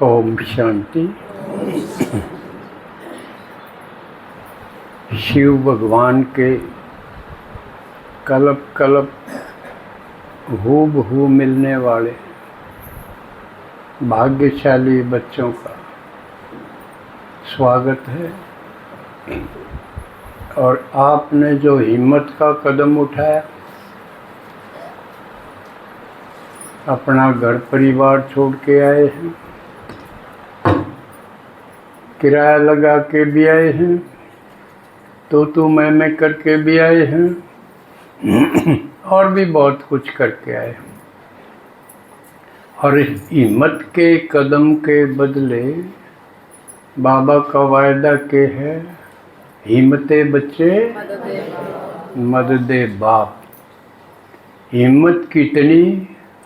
ओम शांति। शिव भगवान के कल्प कल्प हूबहू मिलने वाले भाग्यशाली बच्चों का स्वागत है। और आपने जो हिम्मत का कदम उठाया, अपना घर परिवार छोड़ के आए हैं, किराया लगा के भी आए हैं, तो मैं करके भी आए हैं और भी बहुत कुछ करके आए हैं। और इस हिम्मत के कदम के बदले बाबा का वायदा के है, हिम्मते बच्चे मददे बाप। हिम्मत कितनी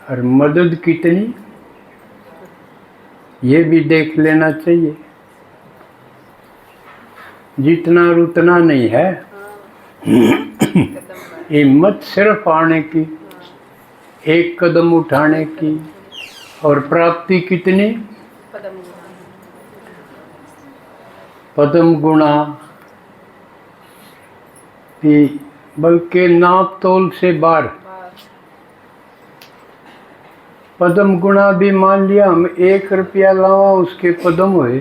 और मदद कितनी, ये भी देख लेना चाहिए। जितना और उतना नहीं है। हिम्मत सिर्फ आने की, एक कदम उठाने की, और प्राप्ति कितनी, पदम गुणा की, बल्कि नाप तोल से बाहर। पदम गुणा भी मान लिया, हम 1 रुपया लावा उसके पदम हुए,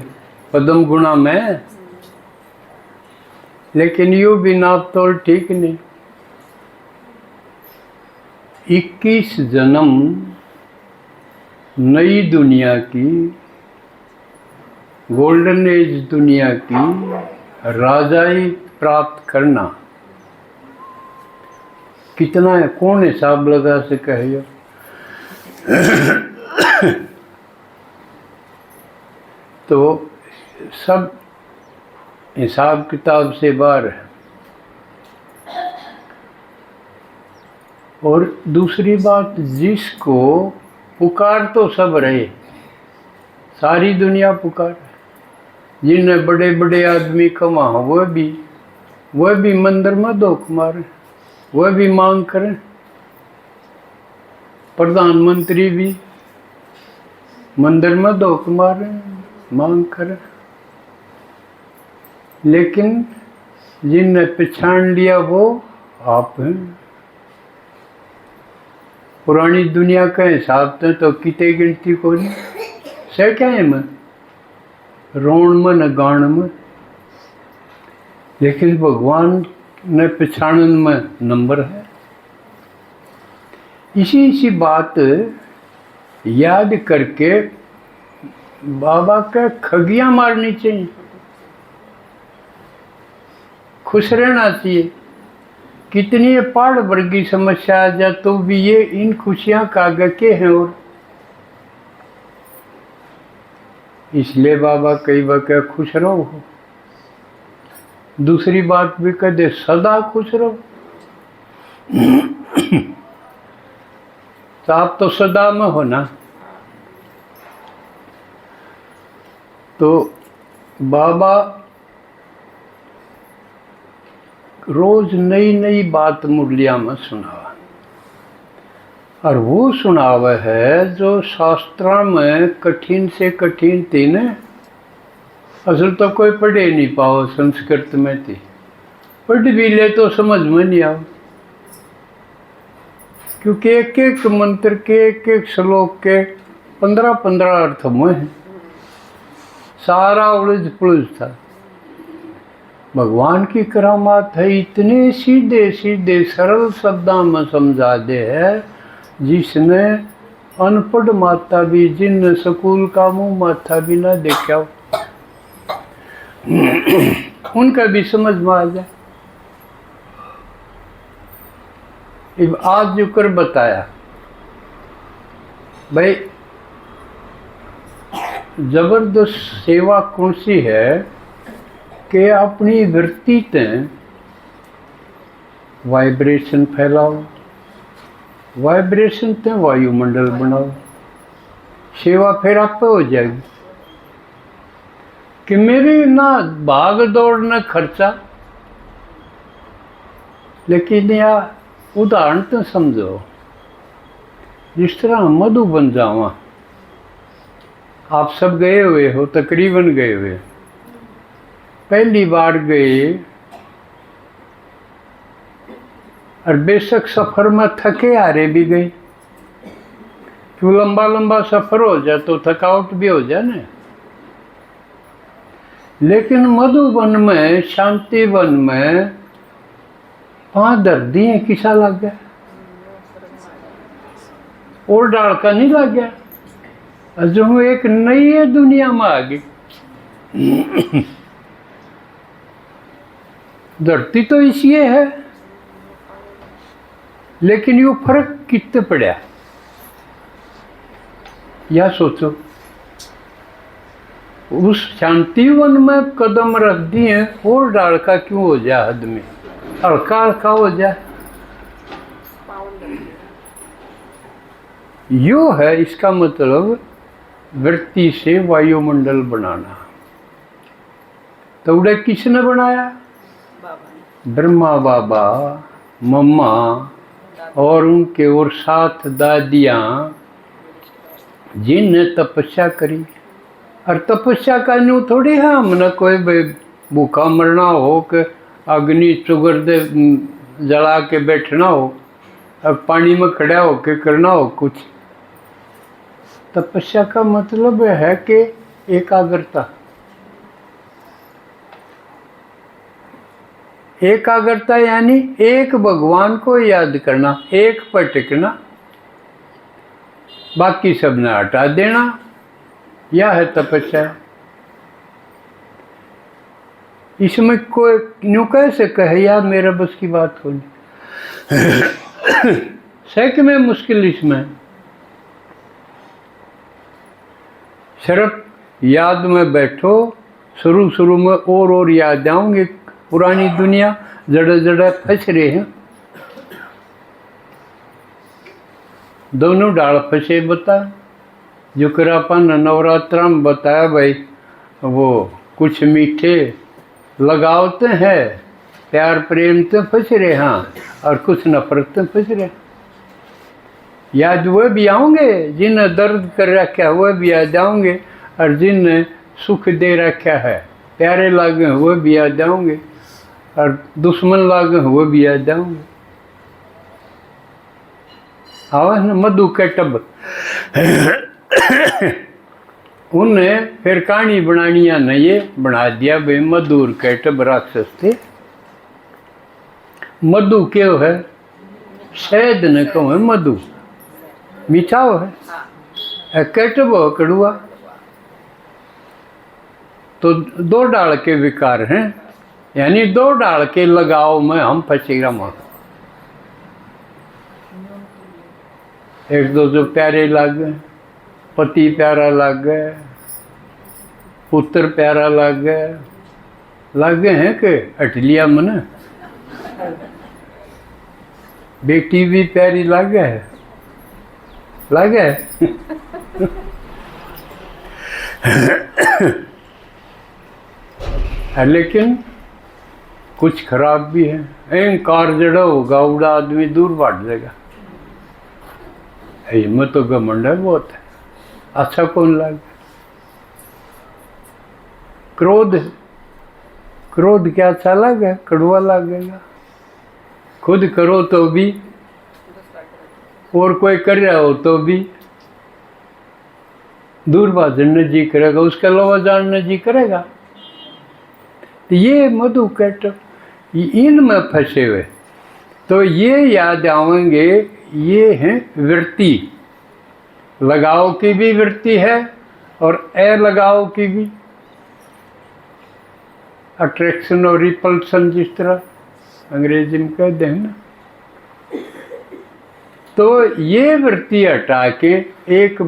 पदम गुणा में। लेकिन यूँ भी नाप तोल ठीक नहीं। 21 जन्म नई दुनिया की, गोल्डन एज दुनिया की राजाई प्राप्त करना कितना है, कौन हिसाब लगा सके है। तो सब हिसाब किताब से बाहर है। और दूसरी बात, जिसको पुकार तो सब रहे, सारी दुनिया पुकार, जिन्हें बड़े बड़े आदमी कमा वह भी मंदिर में धोख मारे, वह भी मांग करें। प्रधानमंत्री भी मंदिर में धोख मारे, मांग करें। लेकिन जिनने पहचान लिया वो आप हैं। पुरानी दुनिया का हिसाब तो कितने गिनती को नहीं से, क्या है मैं रोण में न गाण में। लेकिन भगवान ने पहचानन में नंबर है। इसी बात याद करके बाबा का खगियां मारनी चाहिए, खुश रहना चाहिए। कितनी पहाड़ वर्गी समस्या आ जा तो भी ये इन खुशियां कागज के हैं। और इसलिए बाबा कई बार खुश रहो। दूसरी बात भी कह दे, सदा खुश रहो। तो आप तो सदा में हो ना। तो बाबा रोज नई नई बात मुरलिया में सुनावा, और वो सुनावे है जो शास्त्रा में कठिन से कठिन थी न। असल तो कोई पढ़े नहीं पाओ, संस्कृत में थी, पढ़ भी ले तो समझ में नहीं आओ। क्योंकि एक एक मंत्र के, एक एक श्लोक के 15-15 अर्थ में है। सारा उलझ पुलझ था। भगवान की करामात है, इतने सीधे सीधे सरल शब्दों में समझा दे है, जिसने अनपढ़ माता भी, जिन स्कूल का मुंह माथा भी ना देखा हो, उनका भी समझ में आ जाए। आज जो कर बताया भाई, जबरदस्त सेवा कौन सी है कि अपनी वृत्ति ते वाइब्रेशन फैलाओ, वाइब्रेशन ते वायुमंडल बनाओ। सेवा फिर आप हो जाएगी। कि मेरी ना भाग दौड़ न खर्चा। लेकिन यह उदाहरण तो समझो, जिस तरह मधु बन जावा, आप सब गए हुए हो, तकरीबन गए हुए। पहली बार गए और बेशक सफ़र में थके हारे भी गए, क्यों लंबा लंबा सफ़र हो जाए तो थकावट भी हो जाए ना। लेकिन मधुबन में, शांति वन में वहाँ दर्दी है किसा लग गया, और डाल का नहीं लग गया। जो हूँ एक नई दुनिया में आ गई। धरती तो इसी है, लेकिन यो फर्क कितने पड़ा, या सोचो। उस शांति वन में कदम रख दिए और डाल का क्यों हो जाए आदमी, हल्का हल्का हो जाए। यो है इसका मतलब वृत्ति से वायुमंडल बनाना। तो उड़े किसने बनाया? ब्रह्मा बाबा, मम्मा और उनके और 7 दादियाँ, जिनने तपस्या करी। और तपस्या का न्यू थोड़ी है हमने कोई भूखा मरना हो कि अग्नि चुगर दे जला के बैठना हो, अब पानी में खड़ा हो के करना हो कुछ। तपस्या का मतलब है कि एकाग्रता। एकाग्रता यानी एक भगवान को याद करना, एक पर टिकना, बाकी सब ने हटा देना, यह है तपस्या। इसमें कोई न्यू कैसे कहे यार मेरे बस की बात होनी। सैक में मुश्किल इसमें सिर्फ याद में बैठो। शुरू शुरू में और याद आऊंगी पुरानी दुनिया, जड़े जड़े फंस रहे हैं। दोनों डाल फंसे बता, जो करापन नवरात्रा में बताया भाई, वो कुछ मीठे लगावते हैं, प्यार प्रेम तो फंस रहे हाँ, और कुछ नफरत तो फंस रहे। याद वह भी आऊँगे जिन्हें दर्द कर रखा है, वह भी याद आऊँगे, और जिन्हें सुख दे रखा है, प्यारे लागे वह भी याद आऊँगे, और दुश्मन लागे वह भी याद आऊँगे। आवा ना मधु के टब। उन्हें फिर कहानी बनानिया ने ये बना दिया भाई मधुर के टब राक्षस थे। मधु क्यों है? शहद ने कहो है मधु, मीठा हो है, कैटब हो कड़ुआ। तो 2 डाल के विकार हैं, यानी 2 डाल के लगाव में हम फंसेगा मां। एक दो जो प्यारे लग गए, पति प्यारा लग गए, पुत्र प्यारा लग गए हैं कि अटलिया मन, बेटी भी प्यारी लग है। लेकिन कुछ खराब भी है। अहंकार जड़ा होगा उड़ा आदमी दूर बढ़ जाएगा। हिम्मत तो घमंड है बहुत है, अच्छा कौन लगे। क्रोध क्या अच्छा लगे? कड़वा लगेगा। खुद करो तो भी, और कोई कर रहा हो तो भी दूर भाजने जी करेगा, उसके अलावा जानने जी करेगा। तो ये मधु कैट इनमें फंसे हुए, तो ये याद आवेंगे, ये हैं वृत्ति। लगाव की भी वृत्ति है और अलगाव की भी, अट्रैक्शन और रिपल्सन जिस तरह अंग्रेजी में कहते हैं ना। तो ये वृत्ति हटा के एक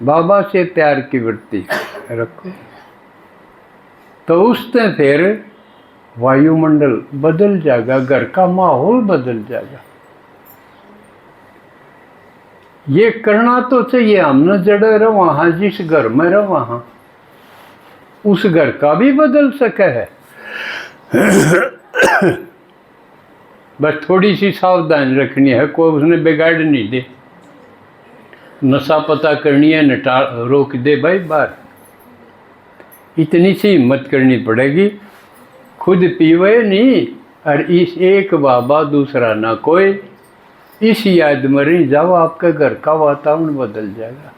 बाबा से प्यार की वृत्ति रखो, तो उससे फिर वायुमंडल बदल जाएगा, घर का माहौल बदल जाएगा। ये करना तो चाहिए हमने, जड़े रहो वहाँ, जिस घर में रहो वहाँ, उस घर का भी बदल सके है। बस थोड़ी सी सावधानी रखनी है, कोई उसने बिगाड़ नहीं दे। नशा पता करनी है, नटा रोक दे भाई बाहर। इतनी सी हिम्मत करनी पड़ेगी, खुद पीवे नहीं और इस एक बाबा दूसरा ना कोई, इस याद मरी जाओ, आपके घर का वातावरण बदल जाएगा।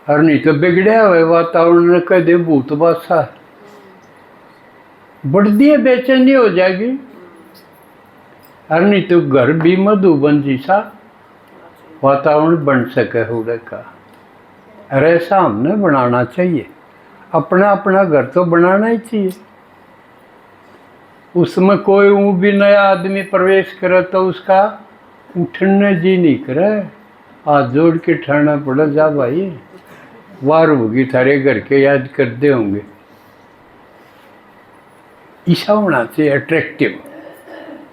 और नहीं तो बिगड़े हुए वातावरण ने कह दे भूत बासा बढ़ती बेचैनी हो जाएगी। और नहीं तो घर भी मधुबन जैसा वातावरण बन सके हुए का। और ऐसा हमने बनाना चाहिए, अपना अपना घर तो बनाना ही चाहिए। उसमें कोई ऊँ भी नया आदमी प्रवेश करे तो उसका उठने जी नहीं करे, हाथ जोड़ के ठहरना पड़ा, जा भाई वार होगी थारे घर के याद करते होंगे। ऐसा होना चाहिए अट्रैक्टिव,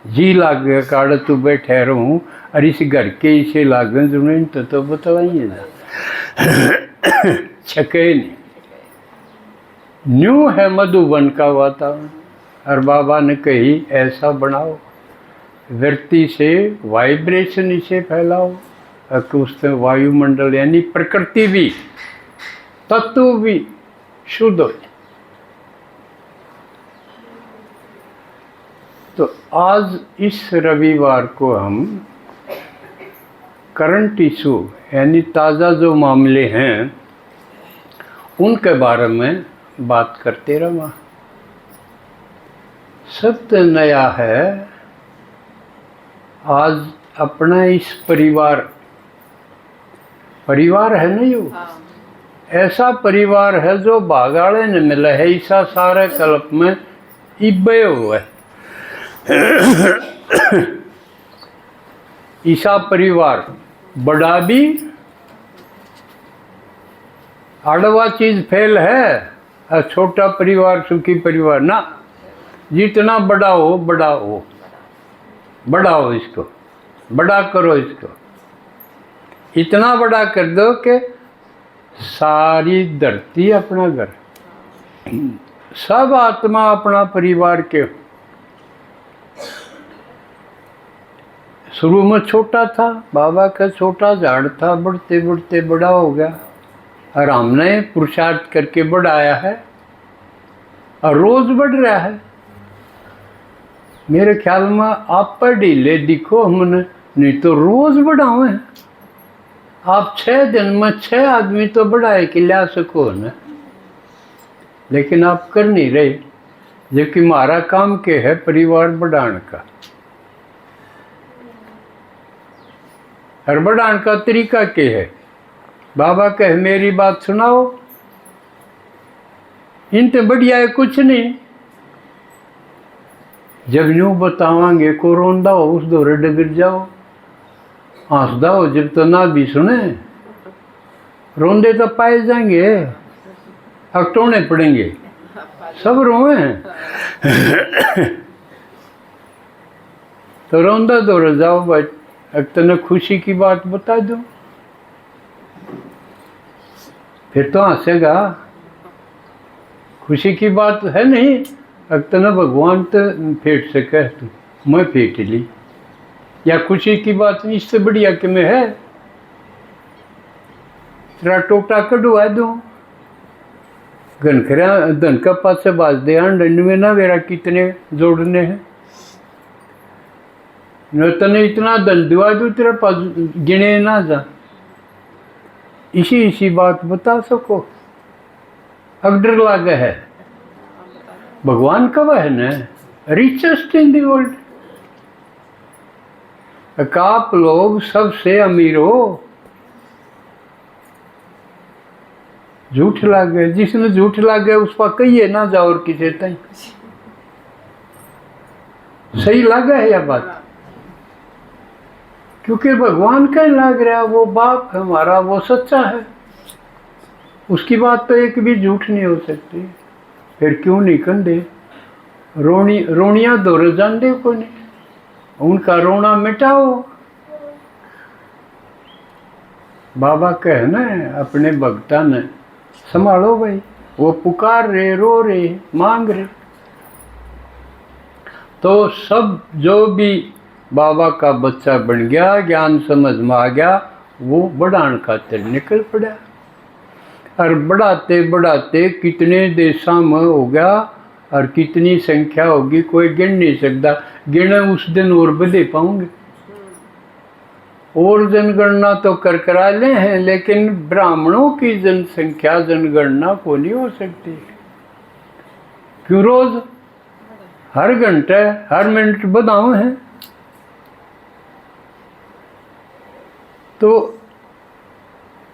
जी लागे काड़ तू बैठे रहूँ और इस घर के इसे लागे जुने तो बतवाइए ना छके नहीं। न्यू है मधुबन का वातावरण, और बाबा ने कही ऐसा बनाओ, व्यक्ति से वाइब्रेशन इसे फैलाओ, उससे वायुमंडल यानी प्रकृति भी, तत्व भी शुद्ध हो। तो आज इस रविवार को हम करंट इशू यानी ताज़ा जो मामले हैं उनके बारे में बात करते रहा। सत्य नया है, आज अपना इस परिवार है ना, यो ऐसा परिवार है जो भागाड़े ने मिला है, ऐसा सारे कल्प में इब्बे हुआ है। ईसा परिवार बड़ा भी आड़वा चीज फेल है, और छोटा परिवार सुखी परिवार ना। जितना बड़ा हो बढ़ाओ इसको, बड़ा करो इसको, इतना बड़ा कर दो कि सारी धरती अपना घर, सब आत्मा अपना परिवार के। शुरू में छोटा था, बाबा का छोटा झाड़ था, बढ़ते बढ़ते बड़ा हो गया, और हमने पुरुषार्थ करके बढ़ाया है और रोज बढ़ रहा है। मेरे ख्याल में आप पर ढीले दिखो हमने, नहीं तो रोज बढ़ाओ हैं आप। 6 दिन में 6 आदमी तो बढ़ाए कि ला सको ना, लेकिन आप कर नहीं रहे, जबकि हमारा काम क्या है, परिवार बढ़ाने का। और बढ़ाने का तरीका क्या है, बाबा कहे मेरी बात सुनाओ, इनते बढ़िया है कुछ नहीं। जब यूँ बतावांगे को रोंदा हो उस दौरे डगर जाओ, हंसदा हो जब तो ना भी सुने, रोंदे तो पाए जाएंगे, अकटोने पड़ेंगे, सब रोए हैं तो रोंदा दौरे जाओ भाई, अब तने खुशी की बात बता दो, फिर तो हंसेगा। खुशी की बात है नहीं, अब तने भगवान तो फेंट सके, तू मैं फेंट ली, या खुशी की बात इससे बढ़िया कि मैं है, तेरा टोटा कटवा दो, घनखरा धन का पास से बाज दे, डंड में ना मेरा कितने जोड़ने हैं, न तने इतना धन दिवा दो तेरा पास गिने ना जा। इसी बात बता सको, अब डर लागे है, भगवान कब है न रिचेस्ट इन दी वर्ल्ड, आप लोग सबसे अमीर हो। झूठ लागे, जिसने झूठ लागे उस पर कहिए ना जाओ और किसे तय। सही लगा है यह बात, क्योंकि भगवान का लाग रहा, वो बाप हमारा, वो सच्चा है, उसकी बात तो एक भी झूठ नहीं हो सकती। फिर क्यों नहीं कंधे रोनिया दौड़ जान को नहीं, उनका रोना मिटाओ। बाबा कहे ना अपने भक्ता ने, संभालो भाई, वो पुकार रहे, रो रहे, मांग रहे। तो सब जो भी बाबा का बच्चा बन गया, ज्ञान समझ में आ गया, वो बढ़ाने खातिर निकल पड़ा। और बढ़ाते बढ़ाते कितने देशों में हो गया और कितनी संख्या होगी कोई गिन नहीं सकता। गिने उस दिन और बढ़े पाऊंगे। और जनगणना तो कर करा ले हैं, लेकिन ब्राह्मणों की जनसंख्या जनगणना को नहीं हो सकती। क्यों? रोज हर घंटे हर मिनट बढ़ाओ है। तो